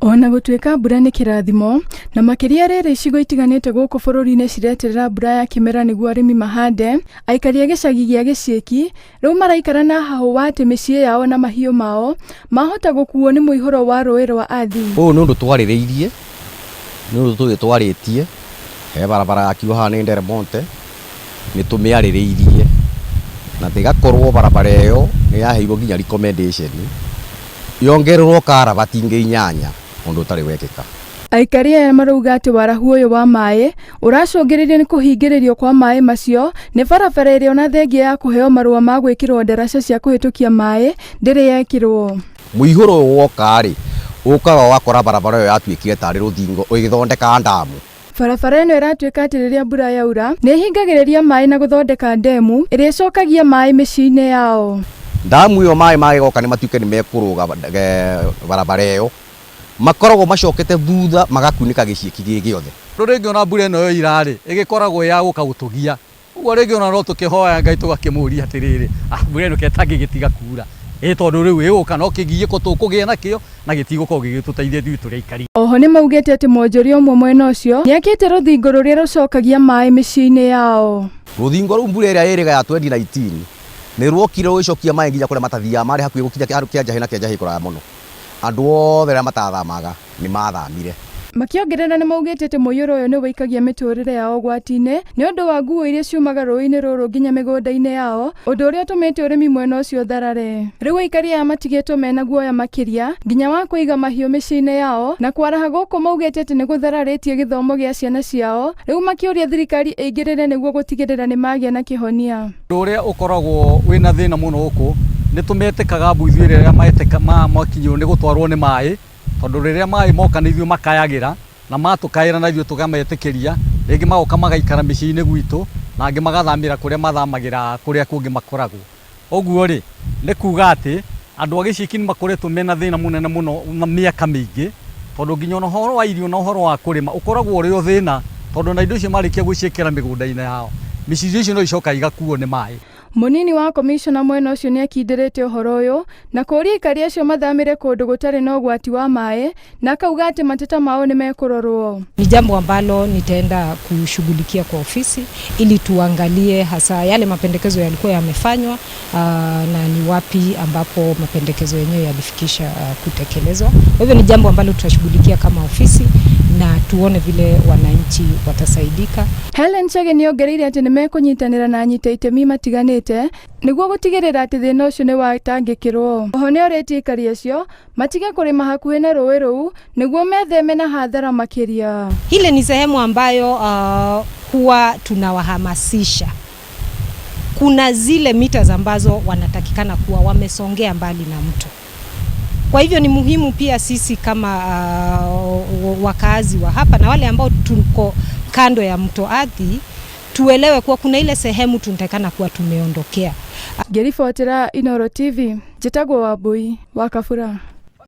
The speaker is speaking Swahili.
Ona gũtuĩka mbura nĩ kĩrathimo na makĩria rĩrĩ icigo itiganĩte gũkũ bũrũri-inĩ cireterera mbura ya kĩmera nĩguo arĩmi mahande, aikari a gĩcagi gĩa Gĩciĩki rĩu maraikara na hahũ wa atĩ mĩciĩ yao na mahiũ mao mahota gũkuo nĩ mũihũro wa rũĩ rwa Athi. Ũũ nĩ ũndũ twarĩrĩirie, nĩ ũndũ tũgĩtwarĩtie he barabara yakiuga haha nĩ Delmonte, nĩ tũmĩarĩrĩirie na tigakorwo barabara ĩyo nĩ yaheirwo nginya recommendation yongererwo karabati ingĩ 8 ũndũ ũtarĩ wekĩka. Aikari aya marauga atĩ warahu ũyũ wa maĩ ũracũngĩrĩrio nĩ kũhingĩrĩrio kwa maĩ macio nĩ barabara ĩrĩa ona thengia ya kũheo marũa ma gwĩkĩrwo ndaraca cia kũhĩtũkia maĩ ndĩrĩ yekĩrwo. Mũihũro woka-rĩ ũkaga wakora barabara ĩyo yatuĩkire tarĩ rũthingo ĩgĩthondeka ndamu. Barabara ĩno ĩratuĩka atĩ rĩrĩa mbura yaura nĩ ihingagĩrĩria maĩ na gũthondeka ndemu ĩrĩa ĩcokagia maĩ mĩciĩ-inĩ yao. Ndamu ĩyo maĩ magĩgoka nĩ matuĩke nĩ mekũrũga barabara ĩyo makoragwo macokete thutha magakunĩka Gĩciĩki gĩothe. Rĩngĩ ona mbura ĩno yoira-rĩ ĩgĩkoragwo ya gũka gũtũgia. Ũguo rĩngĩ ona no tũkĩhoya Ngai tũgakĩmũria atĩrĩrĩ, mbura ĩno ketangĩgĩtiga kura. Tondũ rĩu ĩgũka no kĩgiĩko tũkũgĩa nakĩo na gĩtigũkorwo gĩgĩtũteithia ithuĩ tũrĩ aikari. Oho nĩ maugĩte atĩ mwonjoria ũmwe mwena ũcio nĩakĩte rũthingo rũrĩa rũcokagia maĩ mĩciĩ-inĩ yao. Rũthingo rũu mbura ĩrĩa ĩrĩga ya 2019 nĩ rwokire rũgĩcokia maĩ nginya kũrĩa matathiaga marĩ hakuhĩ gũkinya kĩa Njahĩ na kĩa Njahĩ kũraya mũno. Andũ othe arĩa matathamaga nĩ mathamire. Makĩongerera nĩ maugĩte atĩ mũiyũro ũyũ nĩ ũikagia mĩtũrĩre yao ũgwati-inĩ nĩ ũndũ wa nguo iria ciumaga rũĩ-inĩ rũrũ nginya mĩgũnda-inĩ yao, ũndũ ũrĩa ũtũmĩte ũrĩmi mwena ũcio tharare. Rĩu aikari aya matigĩtwo mena guoya makĩria nginya wa kũiga mahiũ mĩciĩ-inĩ yao na kwaraha gũkũ maugĩte atĩ nĩ gũthararĩtie gĩthomo gĩa ciana ciao, rĩu makĩũria thirikari ĩingĩrĩre nĩguo gũtigĩrĩra nĩ magĩa na kĩhonia. Ũndũ ũrĩa ũkoragwo wĩna thĩna mũno gũkũ nĩ tũmetĩkaga mbu ithuĩ rĩrĩa makinyĩrwo nĩ gũtwarwo nĩ maĩ, tondũ rĩrĩa maĩ moka nĩ ithuĩ makayagĩra na matũkaĩra na ithuĩ tũgametĩkĩria, rĩngĩ magoka magaikara mĩciĩ-inĩ gwitũ na angĩ magathamĩra kũrĩa mathamagĩra kũrĩa kũngĩ makoragwo. Ũguo-rĩ nĩ kuga atĩ andũ a Gĩciĩki nĩ makoretwo mena thĩna mũnene mũno na mĩaka mĩingĩ, tondũ nginya ona ũhoro wa irio na ũhoro wa kũrĩma ũkoragwo ũrĩ o thĩna, tondũ na indo icio marĩkia gwĩciĩkĩra mĩgũnda-inĩ yao mĩciĩ icio no icoka igakuo nĩ maĩ. Mũnini wa komishona mwena ũcio nĩ akindĩrĩte ũhoro ũyũ na kũria aikari acio mathamĩre kũndũ gũtarĩ na ũgwati wa maĩ na akauga atĩ mateta mao nĩ mekũrorwo. Ni jambo ambalo nitaenda kushughulikia kwa ofisi ili tuangalie hasa yale mapendekezo yalikuwa yamefanywa na ni wapi ambapo mapendekezo yenyewe yalifikisha kutekelezwa. Kwa hivyo ni jambo ambalo tutashughulikia kama ofisi na tuone vile wananchi watasaidika. Helen Chege nĩongereire atĩ nĩ mekũnyitanĩra na anyita itemi matiganĩte nĩguo gũtigĩrĩra atĩ thĩna ũcio nĩ watangĩkĩrwo. Oho nĩ orĩtie aikari acio matige kũrĩma hakuhĩ na rũĩ rũu nĩguo metheme na hathara makĩria. Hile ni sehemu ambayo huwa tunawahamasisha. Kuna zile mita ambazo wanatakikana kuwa wamesongea mbali na mto. Kwa hivyo ni muhimu pia sisi kama wakazi wa hapa na wale ambao tuko kando ya mto Athi tuelewe kuwa kuna ile sehemu tunatakana kuwa tumeondokea. Ngĩribotera Inooro TV, njĩtagwo Wambui wa Kabura.